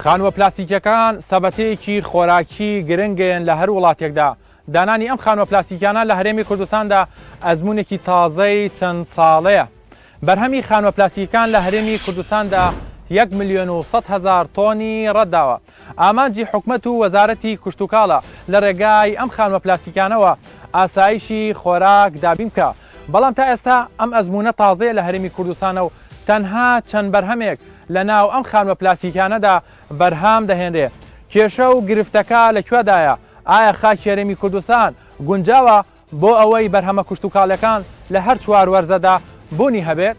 خانووە پلاستیکەکان سەبەتەیەکی خۆراکی گرنگن لە هەر وڵاتێکدا. دانانی ئەم خانووە پلاستیکانە لە هەرێمی کوردستاندا ئەزمونێکی تازەی چەند ساڵەیە. بەرهەمی خانووە پلاستیکان لە هەرێمی کوردستاندا 1,100,000 تۆنی ڕەتداوە. ئامانجی حکومەت و وەزارەتی کشتتوکاڵە لە ڕێگای ئەم خانووە پلاستیکانەوە ئاسایشی خۆراک دابین بکە. بەڵام تا ئێستا ئەم ئەزمونە تازەیە لە هەرێمی کوردستانە و تەنها چەند بەرهەمێک لە ناو ئەم خانووە پلاستیکانەدا بەرهام دەهێنرێ. کێشە و گرفتەکە لەکوێدایە؟ ئایا خاکی هەرێمی کوردستان گونجاوە بۆ ئەوەی بەرهەمە کشتتوکاڵەکان لە هەر چوار وەرزەدا بوونی هەبێت؟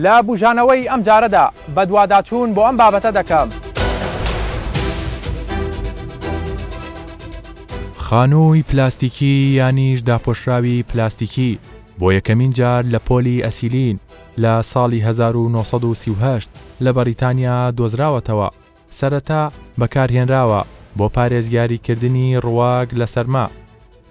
لە بوژانەوەی ئەم جارەدا بەدواداچوون بۆ ئەم بابەتە دەکەم. خانووی پلاستیکی یانیش داپۆشراوی پلاستیکی بۆ یەکەمین جار لە پۆلی ئەسیلین لە ساڵی 1938 لە بەریتانیا دۆزراوەتەوە. سەرەتا بەکارهێنراوە بۆ پارێزگاریکردنی ڕواگ لە سەرما.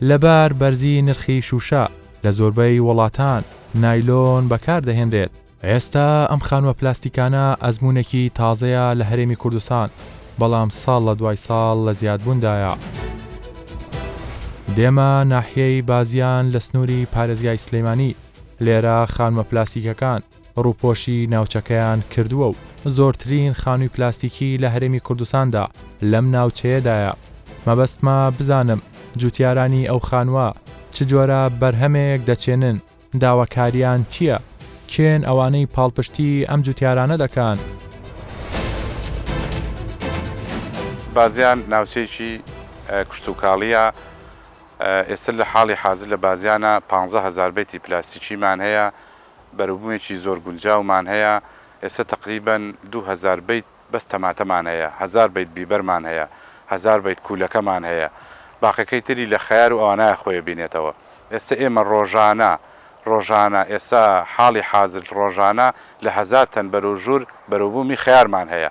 لەبار بەرزی نرخی شوشە لە زۆربەی وڵاتان نایلۆن بەکاردەهێنرێت. ئێستا ئەم خانووە پلاستیکانە ئەزمونێکی تازەیە لە هەرێمی کوردستان، بەڵام ساڵ لە دوای ساڵ لە زیادبووندایە. دێمە ناحیەی بازیان لە سنووری پارێزگای سلەیمانی. لێرە خانووە پلاستیکەکان ڕووپۆشی ناوچەکەیان کردووە و زۆرترین خانووی پلاستیکی لە هەرێمی کوردستاندا لەم ناوچەیەدایە. مەبەستمە بزانم جوتیارانی ئەو خانووە چ جۆرە بەرهەمێک دەچێنن، داواکاریان چییە؟ کێن ئەوانەی پاڵپشتی ئەم جوتیارانە دەکەن؟ بازیان ناوچەیەکی کشتتوکاڵیە. ئێستا لە حاڵی حازر لە بازیانە 15,000 بەیتی پلاستیکیمان هەیە، بەروبوومێکی زۆر گونجاومان هەیە. ئێستا تقریباً 2,000 بەیت بەس تەماتەمان هەیە، 1,000 بەیت بیبەرمان هەیە، 1,000 بەیت کوولەکەمان هەیە. باقیەکەی تری لە خەیار و ئەوانایە خۆی بینێتەوە. ئێستا ئێمە ڕۆژانە ئێستا حاڵی حازر ڕۆژانە لە 1,000 تەن بەروژور بەروبوومی خەیارمان هەیە.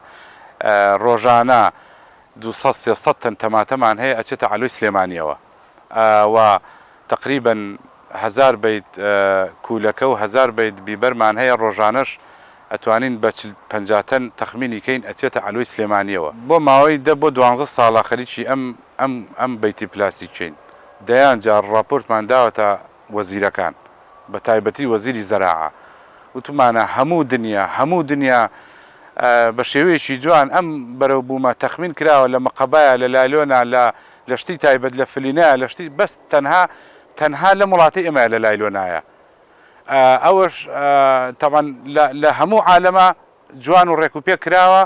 ڕۆژانە 200-300 تەن تەماتەمان هەیە ئەچێتە عەلووی سلێمانیەوە و تقریباً 1,000 بەیت کوولەکە و 1,000 بەیت بیبەرمان هەیە. ڕۆژانەش ئەتوانین بە 50 تەن تەخمینی کەین ئەچێتە عەلووی سلێمانیەوە. بۆ ماوەی 10 بۆ 12 ساڵە خەریکی ئەم بەیتی پلاستیکین. دەیان جار ڕاپۆرتمان داوەتە وەزیرەکان، بە تایبەتی وەزیری زەراعە، وتمانە هەموو دنیا بە شێوەیەکی جوان ئەم بەرەوبوومە تەخمین کراوە لە مەقەبایە، لە لایلۆنە، لە شتی تایبەت لە فلینایە، لە شتی بەس تەنها لە وڵاتی ئێمە لە لایلۆنایە. ئەوەش تەمان لە هەموو عالەمە جوان و ڕێک و پێک کراوە،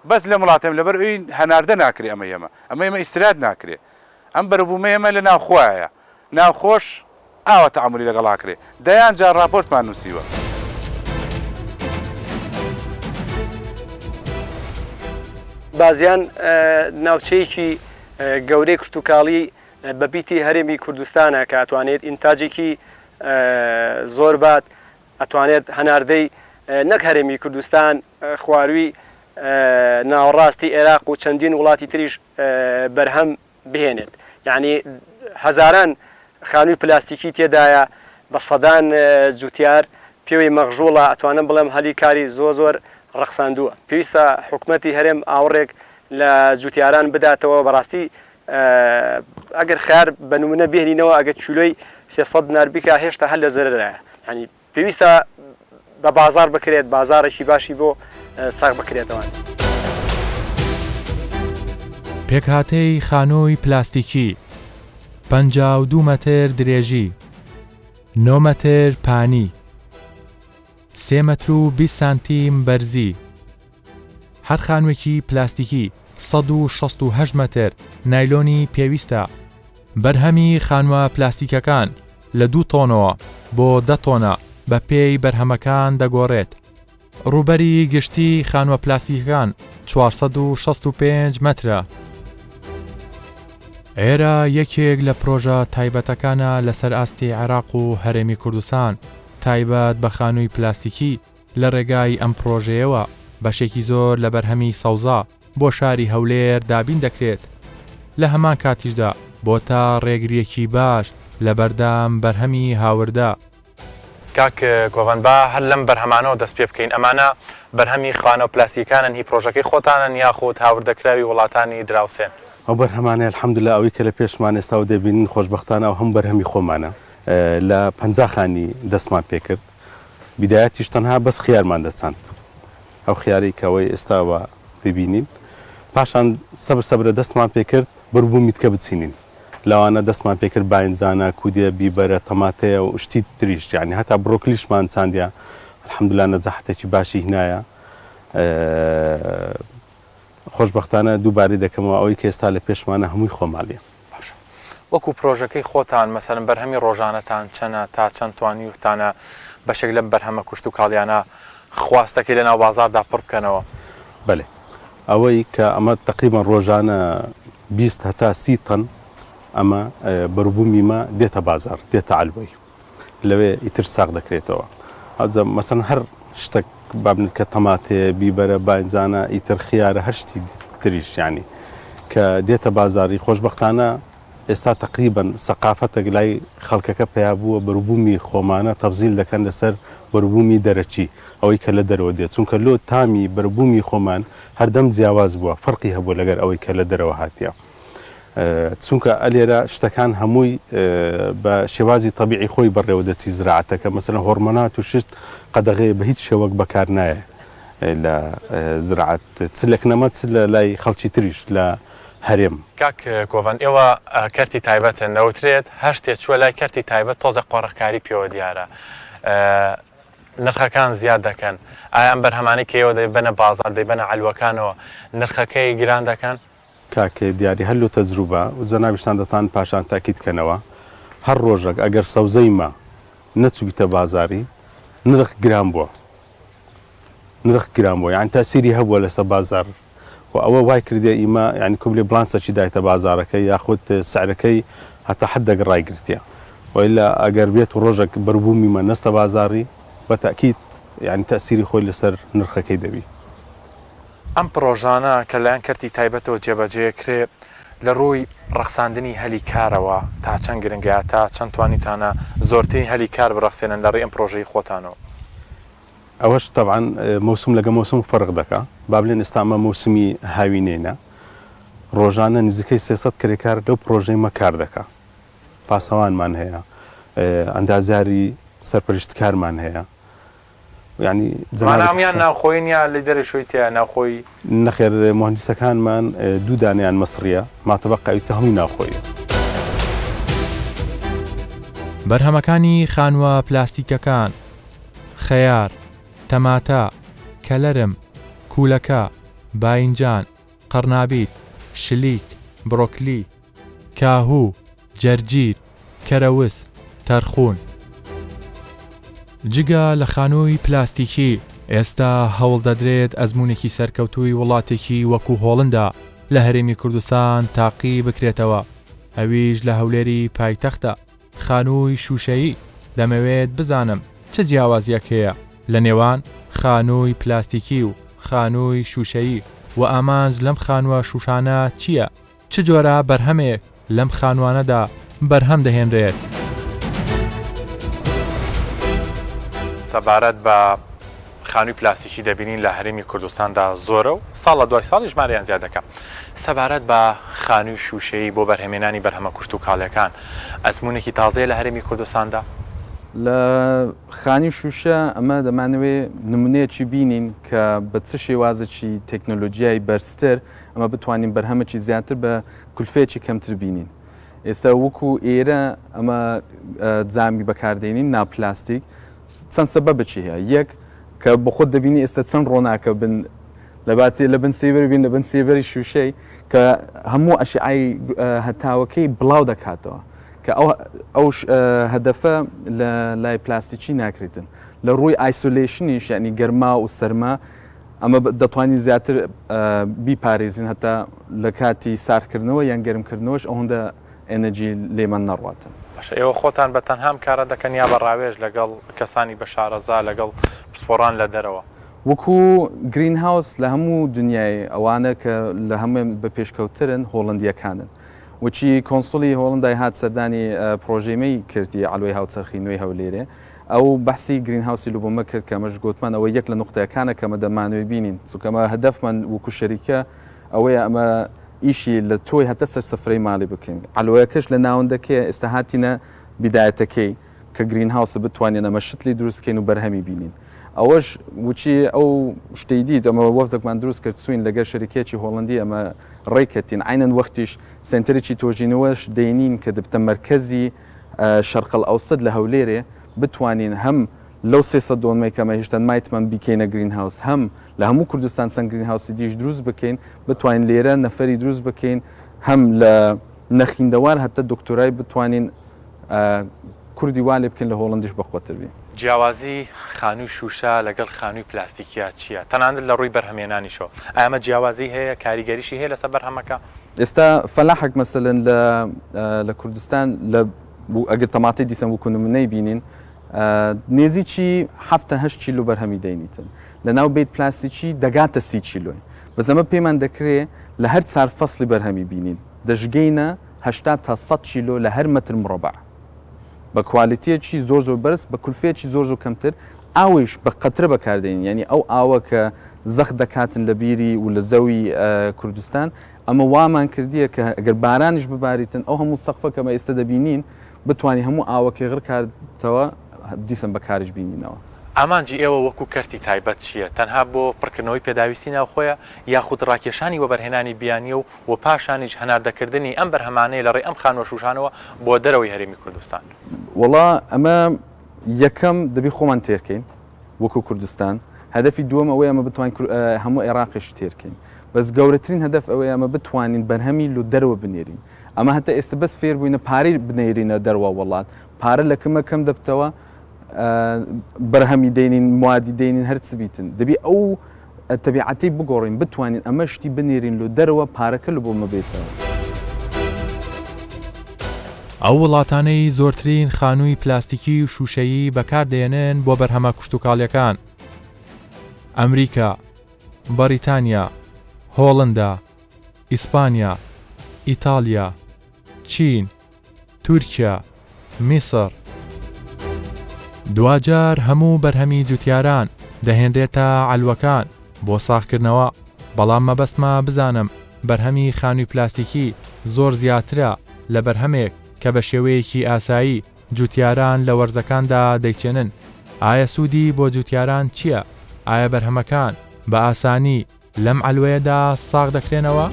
بەس لە وڵاتێم لەبەر ئەوی هەناردە ناکرێ. ئەمە ئیسرات ناکرێ. ئەم بەرەبوومە ئێمە لە ناوخۆیە، ناوخۆش ئاوە تەعاملی لەگەڵاکرێ. دەیان جار راپۆرتمان نووسیوە. بازیان ناوچەیەکی گەورەی کشتتوکاڵی بەبیتی هەرێمی کوردستانە کە ئەتوانێت ئینتاجێکی زۆر بات، ئەتوانێت هەناردەی نەک هەرێمی کوردستان خواروی ناوەڕاستی عێراق و چەندین وڵاتی تریش بەرهەم بهێنێت. یعنی هەزاران خانووی پلاستیکی تێدایە، بە سەدان جوتیار پێوەی مەغژوڵە. ئەتوانم بڵێم هەلی کاری زۆر ڕەخساندووە. پێویستە حکومەتی هەرێم ئاوڕێک لە جوتیاران بداتەوە. بەڕاستی ئەگەر خیار بە نمونە بهێنینەوە، ئەگەر چولۆی 300 دینار بیکە هێشتا هەر لە زەرەرایە. ینی پێویستە بە بازار بکرێت، بازارێکی باشی بۆ ساغ بکرێتەوە. پێکهاتەی خانووی پلاستیکی 52 مەتر درێژی، 9 مەتر پانی، 3 مەتر و 20 سانتیم بەرزی. هەر خانوویەکی پلاستیکی 168 مەتر نایلۆنی پێویستە. بەرهەمی خانووە پلاستیکەکان لە 2 تۆنەوە بۆ 10 تۆنە بە پێی بەرهەمەکان دەگۆڕێت. ڕووبەری گشتی خانووە پلاستیکەکان 465 مەترە. ئێرە یەکێک لە پرۆژە تایبەتەکانە لەسەر ئاستی عێراق و هەرێمی کوردستان تایبەت بە خانووی پلاستیکی. لە ڕێگای ئەم پرۆژەیەوە بەشێکی زۆر لە بەرهەمی سەوزا بۆ شاری هەولێر دابین دەکرێت. لە هەمان کاتیشدا بۆ تا ڕێگریەکی باش لە بەردام بەرهەمی هاوردا. کاک گۆڤەن با هەر لەم بەرهەمانەوە دەست پێ بکەین ئەمانە بەرهەمی خوانە و پلاستیکانن هی پرۆژەکەی خۆتانن یاخود هاوردەکراوی وڵاتانی دراوسێن ئەو بەرهەمانە الحەمدوللا ئەوەی کە لە پێشمان ئێستا و دەبینین خۆشبەختانە و هەم بەرهەمی خۆمانە لە 50 خانی دەستمان پێ کرد بیدایەتیش تەنها بەس خیارمان دەچاند ئەو خیاری کەەوەی ئێستاوە دەبینین پاشان سەبرە دەستمان پێ کرد بڕبوو میتکە بچینین لەوانە دەستمان پێکرد باینزانە کودێ بیبەرە تەماتەیە و شتی تریش یعنی هەتا بڕۆکلیشمان چاندیا الحەمدوللا نەجاحەتێکی باشی هینایە خۆشبەختانە دووبارەی دەکەمەوە ئەوەی کە ئێستا لە پێشمانە هەمووی خۆماڵیە وەکو پرۆژەکەی خۆتان مەسەرن بەرهەمی ڕۆژانەتان چەنە تا چەند توانی وتانە بەشێک لەم بەرهەمە کوشت و کاڵیانە خواستەکەی لە ناو بازاردا پڕ بکەنەوە بەێ ئەوەی کە ئەمە تقریبان ڕۆژانە 20 هەتا 30 تەن ئەمە بەروبوومیمە دێتە بازار دێتە ئالبۆی لەوێ ئیتر ساق دەکرێتەوە ئەوجە مەسەن هەر شتێک بابن کە تەماتێ بیبەرە باینزانە ئیتر خیارە هەر شتی تریش ینی کە دێتە بازاری خۆشبەختانە ئێستا تقریبان سەقافەتە لای خەڵکەکە پیا بووە بەروبوومی خۆمانە تەفزیل دەکەن لەسەر بەروبوومی دەرەچی ئەوەی کە لە دەرەوە دێت چونکە لۆ تامی بەروبوومی خۆمان هەردەم جیاواز بووە فەرقی هەبوو لەگەر ئەوەی کە لە دەرەوە هاتیە چونکە ئەلێرە شتەکان هەمووی بە شێوازی تەبیعی خۆی بەڕێوە دەچی زراعەتەکە مەسەلەن هۆرمۆنات و شت قەدەغەیە بە هیچ شێوەک بەکار نایە لە زراعەت چلێک نەمە لە لای خەڵکی تریش لە هەرێم کاک گۆڤەن ئێوە کەرتی تایبەتن نەوترێت هەر شتێک چووە لای کەرتی تایبەت تۆزە قۆڕەکاری پێوە دیارە نرخەکان زیاد دەکەن ئایا ئەم بەرهەمانەی کەیەوە دەیبەنە بازار دەیبەنە عەلوەکانەوە نرخەکەی گران دەکەن کاکێ دیاری هەلو تەجروبە و جەنابیشتان دەتان پاشان تاکیدکەنەوە هەر ڕۆژێک ئەگەر سەوزەیمە نەچوویتە بازاری نرخ گران بووە یان تاسیری هەبووە لەسەر بازار و ئەوە وای کردێ ئیمە ینی کوبلێ بلانسەکی دایتە بازارەکەی یاخود سعرەکەی هەتا حدەگە ڕایگرتیە وإلا ئەگەر بێت و ڕۆژێک بەربوومیمە نەستە بازاری بە تاکید ینی تاسیری خۆی لەسەر نرخەکەی دەبی ئەم پرۆژانە کە لایەن کەرتی تایبەتەوە جێبەجێکرێ لە ڕووی ڕەخساندنی هەلی کارەوە تا چەند گرنگە تا چەند توانیتانە زۆرترین هەلی کار بڕەخسێنن لە ڕێی ئەم پرۆژەی خۆتانەوە ئەوەش طبعاً موسم لەگە موسم فەرق دەکا با بڵێن ئێستا ئەمە موسمی هاوینێنە ڕۆژانە نزیکەی 300 کرێکار لەو پرۆژەی کار دەکا پاسەوانمان هەیە ئەندازیاری سەرپەرشتکارمان هەیە ینی زمانامیان ناوخۆین یا لە دەرەشۆیتە ناوخۆی نەخێر مهندسەکانمان دوو دانیان مەسریە ماتەبەقەویتە هەمووی ناوخۆی بەرهەمەکانی خانووە پلاستیکەکان خەیار تەماتە کەلەرم کوولەکە باینجان قەرنابیت شلیک بڕۆکلی کاهوو جەرجیر کەرەوس تەرخون جگە لە خانووی پلاستیکی ئێستا هەوڵ دەدرێت ئەزمونێکی سەرکەوتووی وڵاتێکی وەکو هۆڵندا لە هەرێمی کوردستان تاقی بکرێتەوە ئەویش لە هەولێری پایتەختە خانووی شوشەیی دەمەوێت بزانم چه جیاوازیەک هەیە لە نێوان خانووی پلاستیکی و خانووی شوشەیی و ئامانج لەم خانووە شوشانە چییە؟ چ جۆرە بەرهەمێک لەم خانوانەدا بەرهەم دەهێنرێت؟ سەبارەت بە خانووی پلاستیکی دەبینین لە هەرێمی کوردستاندا زۆرە و ساڵ لە دوای ساڵی ژمارەیان زیاد دەکەم سەبارەت بە خانووی شوشەیی بۆ بەرهەمێنانی بەرهەمە کوشت و کاڵیەکان ئەزمونێکی تازەیە لە هەرێمی کوردستاندا لە خانی شوشە ئەمە دەمانەوێ نمونەیەکی بینین کە بە چ شێوازێکی تەکنۆلۆژیای بەرزتر ئەمە بتوانین بەرهەمێکی زیاتر بە کولفەیەکی کەمتر بینین ئێستا وەکو ئێرە ئەمە جامی بەکاردێنین ناپلاستیک چەند سەبەبێکی هەیە یەک کە بە خۆت دەبینی ئێستا چەند ڕۆناکە بن لە بن سێبەر بین لە بن سێبەری شوشەی کە هەموو ئەشعای هەتاوەکەی بڵاو دەکاتەوە کە ئەو هەدەفە لە لای پلاستیکی ناکرێتن لە ڕووی ئایسۆلیشنیش یعنی گەرما و سەرما ئەمە دەتوانین زیاتر بیپارێزین هەتا لە کاتی ساردکردنەوە یان گەرمکردنەوەش ئەوەندە ئەنەرژی لێمە نەڕواتن باشە ئێوە خۆتان بە تەنهام کارە دەکەن یا بە ڕاوێژ لەگەڵ کەسانی بە شارەزا لەگەڵ پسپۆران لە دەرەوە وەکو گرین هاوس لە هەموو دنیای ئەوانە کە لە هەموو بە پێشکەوترن هۆڵندیەکانن وچی کۆنسڵی هۆڵندای هات سەردانی پرۆژێمەی کردی ئالۆی هاوچەرخی نوێی هەولێرێ ئەو بەحسی گرین هاوسی لوبۆمە کرد کە مەش گوتمان ئەوە یەک لە نقطەکانە کەمە دەمانوێ بینین چونکەمە هەدەفمان وەکو شەریکە ئەوەیە ئەمە ئیشی لە تۆی هەتە سەر سفرەی ماڵی بکەین ئەلوەیەکەش لە ناوەندەکەی ئێستا هاتینە بیدایەتەکەی کە گرین هاوسە بتوانین ئەمە شتلی دروستکەین و بەرهەمی بینین ئەوەش وچی ئەو شتەی دیت ئەمە وەفدێکمان دروست کرد سوین لەگەر شەریکێکی هۆڵندی ئەمە ڕێکەتین عینەن وەختیش سنتەرێکی تۆژینەوەش دەینین کە دەبتە مەرکەزی شەرقەڵ ئەوسەد لە هەولێرێ بتوانین هەم لەو 300 دۆنمەی کەمە هێشتا مایتمان بیکەینە گرین هاوس هەم لە هەموو کوردستان چەند گرین هاوسی دیش دروست بکەین بتوانین لێرە نەفەری دروست بکەین هەم لە نەخیندەوار هەتە دکتۆرای بتوانین کوردی وا لێ بکەین لە هۆڵندیش بەخۆتر بین. جیاوازی خانووی شوشە لەگەڵ خانووی پلاستیکیا چییە؟ تەنانەت لە ڕووی بەرهەمێنانیشەوە ئەمە جیاوازی هەیە کاریگەریشی هەیە لەسەر بەرهەمەکە؟ ئێستا فەلاحێک مەسەلەن لە کوردستان ئەگەر تەماتی دیسان وەکو نمونەی بینین نێزیی 7-8 کیلو بەرهەمی دەینیتن لە ناو بیت پلاستیکی دەگاتە 30 کیلۆی بەزەمە پێمان دەکرێت لە هەر چار فەسلی بەرهەمی بینین دەژگەینە 80 تا 100 کیلۆ لە هەر مەتر مرۆڤع بە کوالیتیەکی زۆر زۆر بەرز بە کولفێکی زۆر زۆر کەمتر ئاویش بە قەترە بەکاردێنین یعنی ئەو ئاوە کە زەخ دەکاتن لە بیری و لە زەوی کوردستان ئەمە وامان کردیە کە ئەگەر بارانیش بباریتن ئەو هەموو سەقفە کەمە ئێستا دەبینین بتوانین هەموو ئاوەکەی غڕ کاتەوە دیسم بەکارش بینینەوە. ئامانجی ئێوە وەکو کەرتی تایبەت چییە؟ تەنها بۆ پڕکردنەوەی پێداویستی ناوخۆیە یاخود ڕاکێشانی وەبەرهێنانی بیانیە و پاشانیش هەناردەکردنی ئەم بەرهەمانەیە لە ڕێی ئەم خانوە شوشانەوە بۆ دەرەوەی هەرێمی کوردستان؟ وەڵا ئەمە یەکەم دەبی خۆمان تێرکەین وەکو کوردستان هەدەفی دووەم ئەوەیە ئەمە بتوانین هەموو عێراقیش تێرکەین بەس گەورەترین هەدەف ئەوەیە ئەمە بتوانین بەرهەمی لە دەرەوە بنێرین ئەمە هەتا ئێستا بەس فێر بووینە پارەی بنێرینە دەرەوە وڵات پارە لە کەمە کەم دەبتەوە بەرهەمی دێنین موادی دێنین هەرچ بیتن دەبی ئەو تەبیعەتی بگۆڕین بتوانین ئەمە شتی بنێرین لە دەرەوە پارەکە لە بۆ مەبێتەوە. ئەو وڵاتانەی زۆرترین خانووی پلاستیکی و شوشەیی بەکاردێنن بۆ بەرهەمە کوشتوکاڵیەکان ئەمریکا، بەریتانیا، هۆڵندا، ئیسپانیا، ئیتالیا، چین، تورکیا، میسر. دوجار هەموو بەرهەمی جوتیاران دەهێنرێتە عەلوەکان بۆ ساختکردنەوە بەڵام مەبەستمە بزانم بەرهەمی خانووی پلاستیکی زۆر زیاترە لە بەرهەمێک کە بە شێوەیەکی ئاسایی جوتیاران لە وەرزەکاندا دەیچێنن. ئایا سوودی بۆ جوتیاران چییە؟ ئایا بەرهەمەکان بە ئاسانی لەم عەلوەیەدا ساغ دەکرێنەوە؟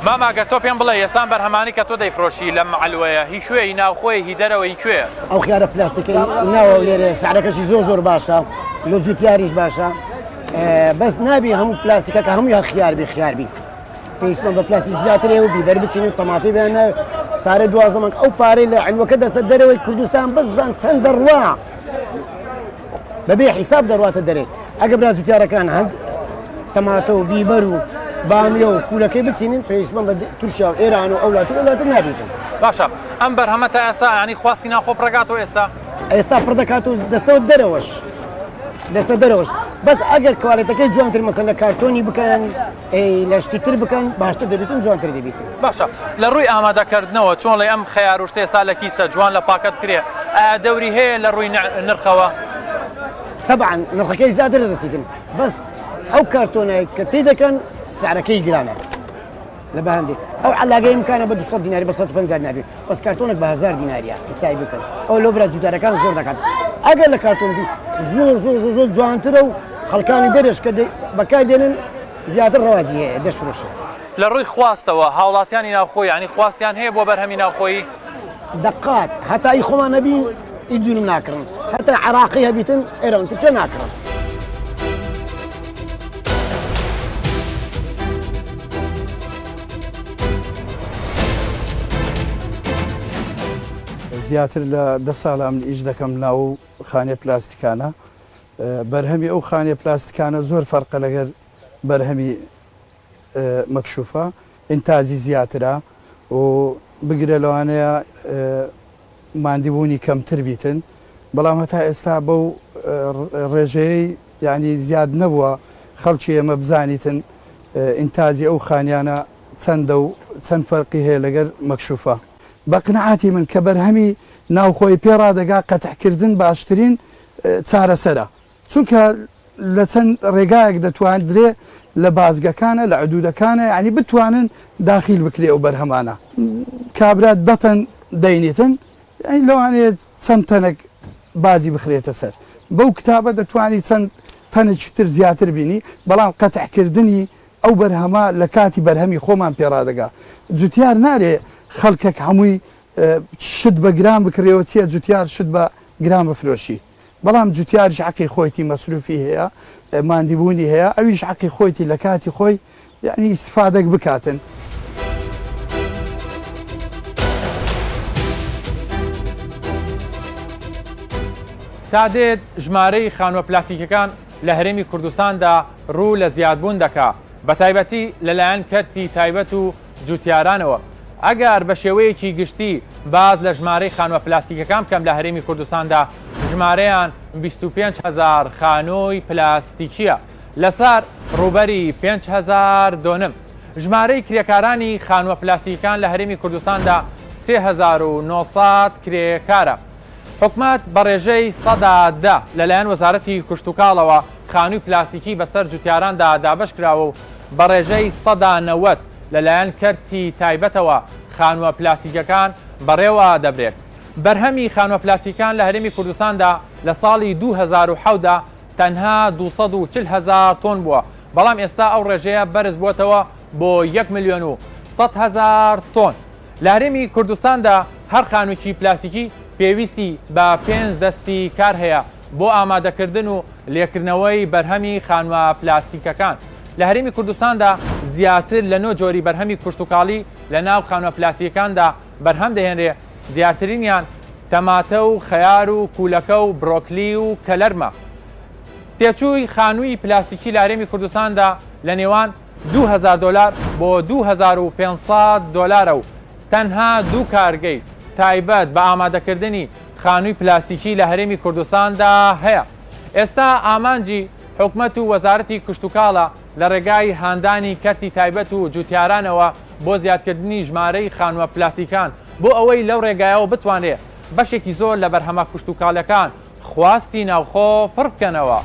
ماماگەر تۆ پێم بڵێ ئێسان بەرهەمانی کە تۆ دەیفرۆشی لەم عەلوەیە هی کوێی ناوخۆی هی دەرەوەی کوێ؟ ئەو خیارە پلاستیکەی ناوە لێرە سعرەکەشی زۆر زۆر باشە لە جوتیاریش باشە بەس نابی هەموو پلاستیکەکە هەموو خیاربی خیاربی پێویستمان بە پلاستیک زیاتر هەیە و بیبەر بچین و تەماتی بێنە سارە 12 مانگ ئەو پارەی لە عەلوەکە دەستە دەرەوەی کوردستان بەس بزان چەند دەڕوا بەبێ حیساب دەڕواتە دەرێت ئەگە برا جوتیارەکان هەند تەماتە و بیبەر و بامیە و کوولەکەی بچینین پێویستمان بە تورکیا و ئێران و ئەوڵاتر نابێتن. باشە ئەم بەرهەمە تا ئێستا ینی خواستی ناخۆ پڕگاتەوە ئێستا پڕ دەکات و دەستەوە دەرەوەش دەستە دەرەوەش بەس ئەگەر کوالێتەکەی جوانتر مەسەن لە کارتۆنی بکەن لە شتیتر بکەن باشتر دەبێتن جوانتر دەبێتن. باشە لە ڕووی ئامادەکردنەوە چۆن لە ئەم خەیار وشتە ئێستا لە کیسە جوان لە پاکەت کرێ ئایا دەوری هەیە لە ڕووی نرخەوە؟ طبعا نرخەکەی زیاتر دەدەسیتن بەس ئەو کارتۆنای کە تێ دەکەن سعرەکەی گرانە لە بەهەندێک ئەو عەلاگەی امکانە بە 200 دیناری بە 150 نابێت بەس کارتۆنێک بە 1000 دیناریە حسابی بکەن ئەو لەو برا جوتیارەکان زۆر دەکات ئەگەر لە کارتۆن زۆر جوانترە و خەڵکانی دەرێش کە بەکاردێنن زیاتر ڕەواجی هەیە دەشفرۆشێت. لە ڕووی خواستەوە هاوڵاتیانی ناوخۆی ینی خواستیان هەیە بۆ بەرهەمی ناوخۆیی دقات هەتایی خۆمان نەبی ئیجونم ناکردن هەتا عێراقی هەبیتن ئێرانتر چە ناکردن. زیاتر لە 10 ساڵ ئەم ئیش دەکەم ناو خانێ پلاستیکانە بەرهەمی ئەو خانێ پلاستیکانە زۆر فەرقە لەگەر بەرهەمی مەکشوفە ئینتاجی زیاترە و بگرە لەوانەیە ماندیبوونی کەمتر بیتن بەڵام هەتا ئێستا بەو ڕێژەیەی یعنی زیاد نەبووە خەڵکی ئێمە بزانیتن ئینتاجی ئەو خانیانە چەندە و چەند فەرقی هەیە لەگەر مەکشوفە بە قنەعاتی من کە بەرهەمی ناوخۆی پێڕادەگا قەتحکردن باشترین چارەسەرە چونکە لە چەند ڕێگایەک دەتوانرێ لە بازگەکانە لە عدودەکانە ینی بتوانن داخیل بکرێ ئەو بەرهەمانە کابرا دەتەن دەینێتن لەوانەیە چەند تەنێک بازی بخرێتە سەر بەو کتابە دەتوانی چەند تەنێکی تر زیاتر بینی بەڵام قەتحکردنی ئەو بەرهەمە لە کاتی بەرهەمی خۆمان پێڕادەگا جوتیار نارێ خەڵکێک هەمووی شت بە گرام بکرێەوە چیە جوتیار شت بە گرام بفرۆشی بەڵام جوتیارش حەقی خۆیتی مەسروفی هەیە ماندیبوونی هەیە ئەویش حەقی خۆیتی لە کاتی خۆی یعنی ئیسفادەک بکاتن. تا دێت ژمارەی خانوە پلاستیکەکان لە هەرێمی کوردستاندا ڕوو لە زیادبوون دەکا بە تایبەتی لەلایەن کەرتی تایبەت و جوتیارانەوە ئەگەر بە شێوەیەکی گشتی باز لە ژمارەی خانوە پلاستیکەکان بکەم لە هەرێمی کوردستاندا ژمارەیان 25,000 خانۆی پلاستیکیە لەسەر ڕوبەری 5,000 دۆنم ژمارەی کرێکارانی خانوە پلاستیکەکان لە هەرێمی کوردستاندا 3,900 کرێکارە حکومەت بە ڕێژەی 100 لەلایەن وەزارەتی کشتتوکاڵەوە خانووی پلاستیکی بەسەر جوتیاراندا دابش کراوە و بە ڕێژەی 190 لەلایەن کەرتی تایبەتەوە خانووە پلاستیکەکان بەڕێوە دەبرێت بەرهەمی خانووە پلاستیکان لە هەرێمی کوردستاندا لە ساڵی 2010 تەنها 240,000 تۆن بووە بەڵام ئێستا ئەو ڕێژەیە بەرز بووەتەوە بۆ 1,100,000 تۆن لە هەرێمی کوردستاندا هەر خانوویی پلاستیکی پێویستی بە 5 دەستی کار هەیە بۆ ئامادەکردن و لێکردنەوەی بەرهەمی خانووە پلاستیکەکان لە هەرێمی کوردستاندا زیاتر لە 9 جۆری بەرهەمی کشتتوکاڵی لە ناو خانووە پلاستیکەکاندا بەرهەم دەهێنرێ زیاترینیان تەماتە و خەیار و کوولەکە و برۆکلی و کەلەرمە تێچووی خانووی پلاستیکی لە هەرێمی کوردستاندا لە نێوان $2,000 بۆ $2,500 و تەنها دوو کارگەی تایبەت بە ئامادەکردنی خانووی پلاستیکی لە هەرێمی کوردستاندا هەیە ئێستا ئامانجی حکومەت و وەزارەتی کشتتوکاڵە لە ڕێگای هاندانی کەرتی تایبەت و جوتیارانەوە بۆ زیادکردنی ژمارەی خانووە پلاستیکان بۆ ئەوەی لەو ڕێگایەوە بتوانێت بەشێکی زۆر لە بەرهەمە کشتتوکاڵەکان خواستی ناوخۆ پڕ بکەنەوە.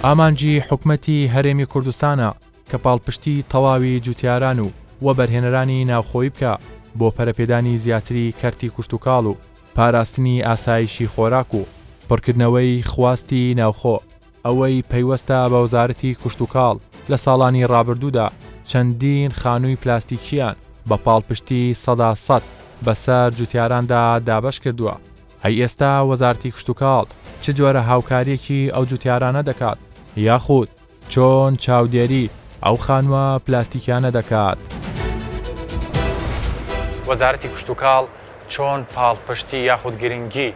ئامانجی حکومەتی هەرێمی کوردستانە کە پاڵپشتی تەواوی جوتیاران و وە بەرهێنەرانی ناوخۆی بکە بۆ پەرەپێدانی زیاتری کەرتی کشتتوکاڵ و پاراستنی ئاسایشی خۆراک و پڕکردنەوەی خواستی ناوخۆ ئەوەی پەیوەستە بە وەزارەتی کشتتوکاڵ لە ساڵانی ڕابردوودا چەندین خانووی پلاستیکیان بە پاڵپشتی 100% بەسەر جوتیاراندا دابش کردووە هەی ئێستا وەزارەتی کشتتوکاڵ چ جۆرە هاوکاریەکی ئەو جوتیارانە دەکات یاخود چۆن چاودێری ئەو خانووە پلاستیکیانە دەکات. وەزارەتی کشتتوکاڵ چۆن پاڵپشتی یاخود گرنگی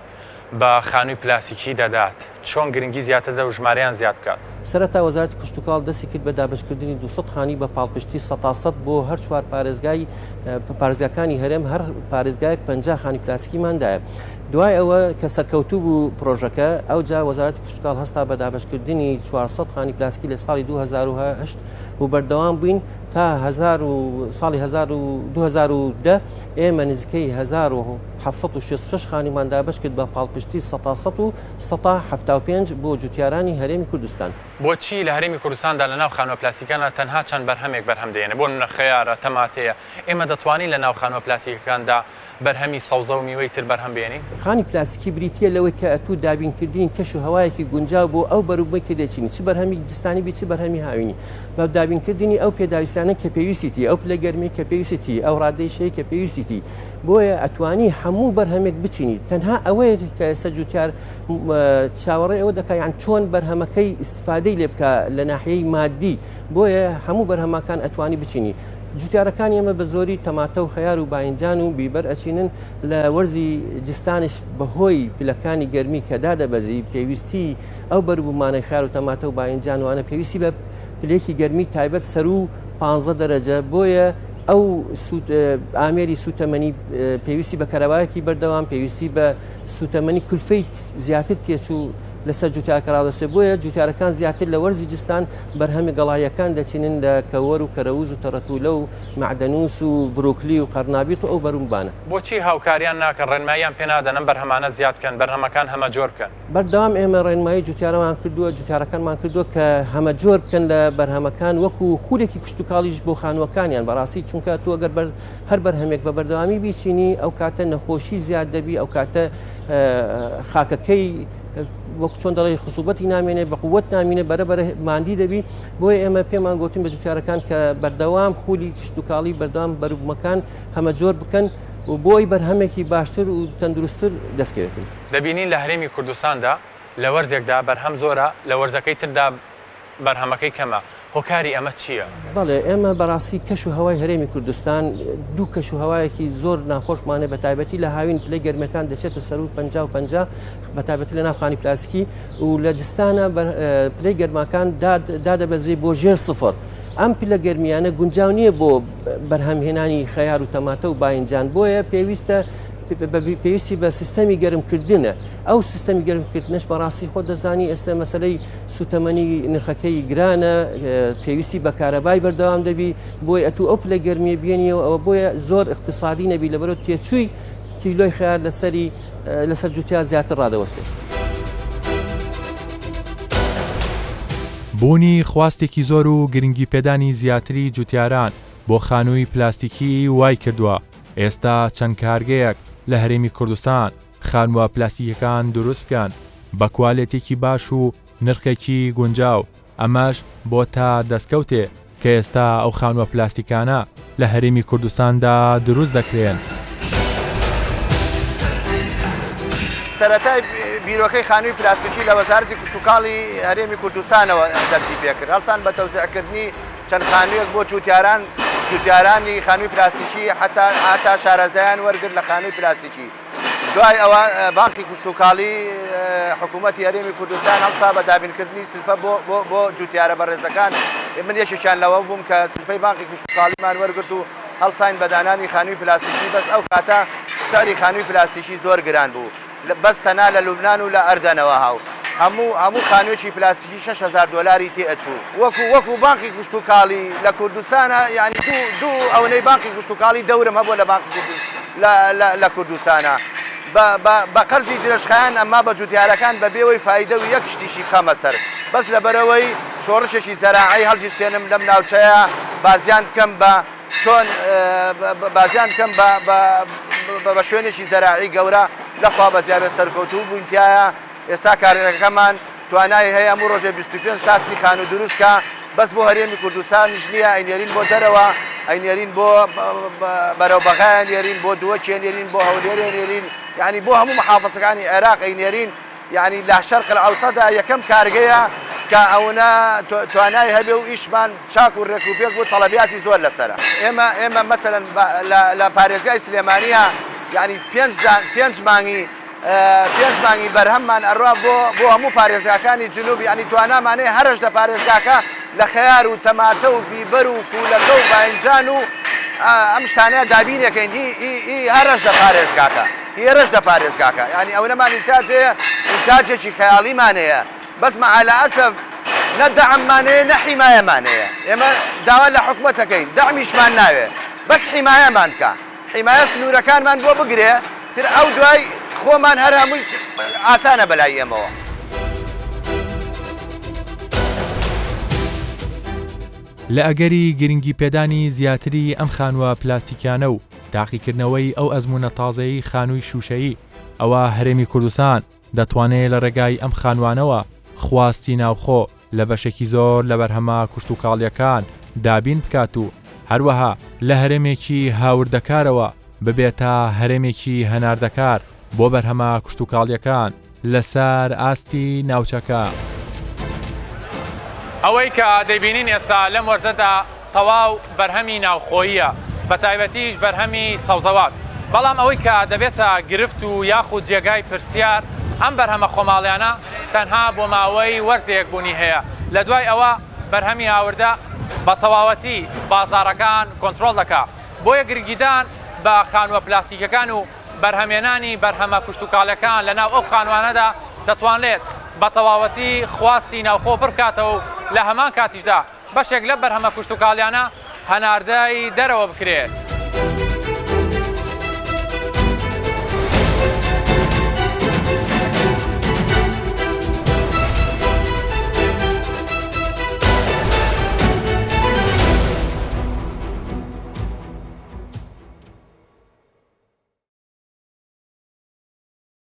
بە خانووی پلاستیکی دەدات چۆن گرنگی زیاتر دە و ژمارەیان زیاد بکات سەرەتا وەزارەتی کشتتوکاڵ دەستی کرد بە دابشکردنی 200 خانی بە پاڵپشتی 100% بۆ هەر چوار پارێزگاکانی هەرێم هەر پارێزگایەک 50 خانی پلاستیکیماندایە دوای ئەوە کە سەرکەوتوو بوو پرۆژەکە ئەوجا وەزارەتی کشتتوکاڵ هەستا بە دابشکردنی 400 خانی پلاستیکی لە ساڵی 2008 و بەردەوام بووین تا ساڵی 2010 ئێمە نزیکەی 1766 خانیمان دابش کرد بە پاڵپشتی 100% و 175 بۆ جوتیارانی هەرێمی کوردستان. بۆچی لە هەرێمی کوردستاندا لە ناو خانووە پلاستیکانە تەنها چەند بەرهەمێک بەرهەم دێنێ بۆ منە خەیارە تەماتەیە ئێمە دەتوانین لە ناو خانووە پلاستیکەکاندا بەرهەمی سەوزە و میوەی تر بەرهەم بێنین؟ خانی پلاستیکی بریتیە لەوەی کە ئەتوو دابینکردنی کەش و هەوایەکی گونجاو بۆ ئەو بەروبووی کە دەچینی چ بەرهەمی جستانی بی چ بەرهەمی هاوینی بە دابینکردنی ئەو پێداویستانە کە پێویستیتی ئەو پلە گەرمی کە پێویستی ئەو ڕادەی شەیە کە پێویستیتی بۆیە ئەتوانی هەموو بەرهەمێک بچینی تەنها ئەوەیە کە ئێستا جوتیار چاوەڕێ ئەوە دەکات یان چۆن بەرهەمەکەی استفادەی لێ بکە لە ناحیەی مادی بۆیە هەموو بەرهەمەکان ئەتوانی بچینی جوتیارەکانی ئێمە بە زۆری تەماتە و خەیار و باینجان و بیبەر ئەچینن لە وەرزی جستانش بەهۆی پلەکانی گەرمی کە دادەبەزی پێویستی ئەو بەربوومانەی خیار و تەماتە و باینجانوانە پێویستی بە پلێکی گەرمی تایبەت سەر و 15 دەرەجە بۆیە ئەو ئامێری سوتەمەنی پێویستی بە کەرەوایەکی بەردەوام پێویستی بە سوتەمەنی کولفەی زیاتر تێچوو لەسەر جوتیارکە ڕادەسێ بۆیە جوتیارەکان زیاتر لە وەرزی جستان بەرهەمی گەڵایەکان دەچینن لە کەوەر و کەرەوز و تەڕەتولە و معدەنووس و بروکلی و قەرنابیت و ئەو بەرومبانە. بۆچی هاوکاریان ناکەن ڕێنماییان پێنادەنم بەرهەمانە زیاد بکەن بەرهەمەکان هەمە جۆر بکەن؟ بەردەوام ئێمە ڕێنمایی جوتیارەمان کردووە جوتیارەکانمان کردووە کە هەمە جۆر بکەن لە بەرهەمەکان وەکو خولێکی کشتتوکاڵیش بۆ خانووەکانیان بەڕاستی چونکە تۆ ئەگەر هەر بەرهەمێک بە بەردەوامی بیچینی ئەو کاتە نەخۆشی زیاد دەبی ئەو کاتە خاکەکەی وەکو چۆن دەڵی خصوبەتی نامێنێ بە قووەت نامینە بەرەبەرە ماندی دەبی بۆیە ئێمە پێمان گوتین بە جوتیارەکان کە بەردەوام خولی کشتتوکاڵی بەردەوام بەروبمەکان هەمە جۆر بکەن و بۆی بەرهەمێکی باشتر و تەندروستتر دەستکەوێتن. دەبینین لە هەرێمی کوردستاندا لە وەرزێکدا بەرهەم زۆرە لە وەرزەکەی تردا بەرهەمەکەی کەمە. هۆکاری ئەمە چییە؟ بەڵێ ئێمە بەڕاستی کەش و هەوای هەرێمی کوردستان دوو کەش و هەوایەکی زۆر ناخۆشمانە بە تایبەتی لە هاوین پلەی گەرمەکان دەچێتە سەر و 50 بە تایبەتی لە ناوخانی پلاسیکی و لە جستانە پلەی گەرماکان دادەبەزێ بۆ ژێر سفر. ئەم پلە گەرمیانە گونجاو نییە بۆ بەرهەمهێنانی خەیار و تەماتە و باینجان بۆیە پێویستی بە سیستەمی گەرمکردنە. ئەو سیستەمی گەرمکردنش بەڕاستی خۆ دەزانی ئێستا مەسلەی سوتەمەنی نرخەکەی گرانە پێویستی بە کارەبای بەردەوام دەبی بۆی ئەتوو ئەو پلە گەرمیە بێنیەوە ئەوە بۆیە زۆر اقتصادی نەبی لەبەرەوە تێچووی کیلۆی خەیار لەسەر جوتیار زیاتر ڕادەوەستێت. بوونی خواستێکی زۆر و گرنگی پێدانی زیاتری جوتیاران بۆ خانووی پلاستیکی وای کردووە ئێستا چەند کارگەیەک لە هەرێمی کوردستان خانووە پلاستیکەکان دروست بکەن بە کوالێتێکی باش و نرخێکی گونجاو. ئەمەش بۆ تا دەستکەوتێ کە ئێستا ئەو خانووە پلاستیکانە لە هەرێمی کوردستاندا دروست دەکرێن. سەرەتای بیرۆکەی خانووی پلاستیکی لە وەزارەتی کشتتوکاڵی هەرێمی کوردستانەوە دەستی پێکرد هەڵسان بە تەوزیعکردنی چەند خانوویەک بۆ جوتیارانی خانووی پلاستیکی حتا شارەزایان وەرگرت لە خانووی پلاستیکی. دوای ئەوە بانکی کشتتوکاڵی حکوومەتی هەرێمی کوردستان هەڵسا بە دابینکردنی سلفە بۆ جوتیارە بەڕێزەکان. من یەکێکیان لەوە بووم کە سلفەی بانکی کشتتوکاڵیمان وەرگرت و هەڵساین بەدانانی خانووی پلاستیکی بەس ئەو کاتە سەری خانووی پلاستیکی زۆر گران بوو بەس تەنها لە لوبنان و لە ئەردەنەوە هاو هەموو خانوویەکی پلاستیکی 6,000 دلاری تێئەچوو وەکو بانکی کشتتوکاڵی لە کوردستانە یعنی دوو ئەوەی بانکی کشتتوکاڵی دەورم هەبووە لە بانکی لە کوردستانە بە قەرزی درێژخایان ئەمما بە جوتیارەکان بە بێەوەی فایدە و یەک شتیشی خەمە سەر بەس لەبەرەوەی شۆڕشێکی زەراعی هەڵگی سێنم لەم ناوچەیە بازیان بکەم بە چۆن بازیان بکەم بە شوێنێکی زەراعی گەورە لەخوا بەزیابێت سەرکەوتوو بوونتیایە. ئێستا کارەکەمان توانای هەیە هەموو ڕۆژێ 25 تاسی خانوو دروستکە بەس بۆ هەرێمی کوردستانیش نییە ئەینێرین بۆ دەرەوە ئەینێرین بۆ بەرەوبەغایان نێرین بۆ دووەکیان نێرین بۆ هەولێرێ نێرین یعنی بۆ هەموو محافەزەکانی عێراق ئەینێرین یعنی لە شەرق العەوسەدا یەکەم کارگەیە کە ئەوە توانای هەبێ و ئیشمان چاک و ڕێکوپێک بۆ تەڵەبیاتی زۆر لەسەرە. ئێمە مەسەلەن لە پارێزگای سلێمانیە یعنی 5 مانگی بەرهەممان ئەڕوا بۆ هەموو پارێزگاکانی جنوبی ینی توانامانەیە هەرش لە پارێزگاکە لە خەیار و تەماتە و بیبەر و کوولەکە و باینجان و ئەم شتانەیە دابینەکەین هی هەرش لە پارێزگاکە هێرش لە پارێزگاکە ینی ئەو نەمان ئینتاجێکی خەیاڵیمانەیە بەس مەعالە ئەسەف نە دەعممانەیە نە حیمایەمانەیە. ئێمە داوا لە حکومەتەکەین دەعمیشمان ناوێ بەس حیمایەمان بکە حیمایە سنوورەکانمان بۆ بگرێ تر ئەو دوای خۆمان هەر هەمووی ئاسانە بەلای ئێمەوە. لە ئەگەری گرنگی پێدانی زیاتری ئەم خانووە پلاستیکیانە و تاقیکردنەوەی ئەو ئەزمونە تازەی خانووی شوشەیی ئەوە هەرێمی کوردستان دەتوانێت لە ڕێگای ئەم خانوانەوە خواستی ناوخۆ لە بەشێکی زۆر لە بەرهەمە کشتتوکاڵیەکان دابین بکات و هەروەها لە هەرێمێکی هاوردەکارەوە ببێتە هەرێمێکی هەناردەکار بۆ بەرهەمە کشتتوکاڵیەکان لەسەر ئاستی ناوچەکە. ئەوەی کە دەیبینین ئێستا لەم وەرزەدا تەواو بەرهەمی ناوخۆییە بە تایبەتیش بەرهەمی سەوزەوات بەڵام ئەوەی کە دەبێتە گرفت و یاخود جێگای پرسیار ئەم بەرهەمە خۆماڵیانە تەنها بۆ ماوەی وەرزێک بوونی هەیە لە دوای ئەوە بەرهەمی هاوردە بە تەواوەتی بازارەکان کۆنتترۆل دەکات بۆیە گرنگیدان بە خانووە پلاستیکەکان و بەرهەمێنانی بەرهەمە کشتتوکاڵەکان لەناو ئەو خانوانەدا دەتوانێت بە تەواوەتی خواستی ناوخۆ بڕکاتەوە و لە هەمان کاتیشدا بەشێک لە بەرهەمە کوشت و کاڵیانە هەناردای دەرەوە بکرێت.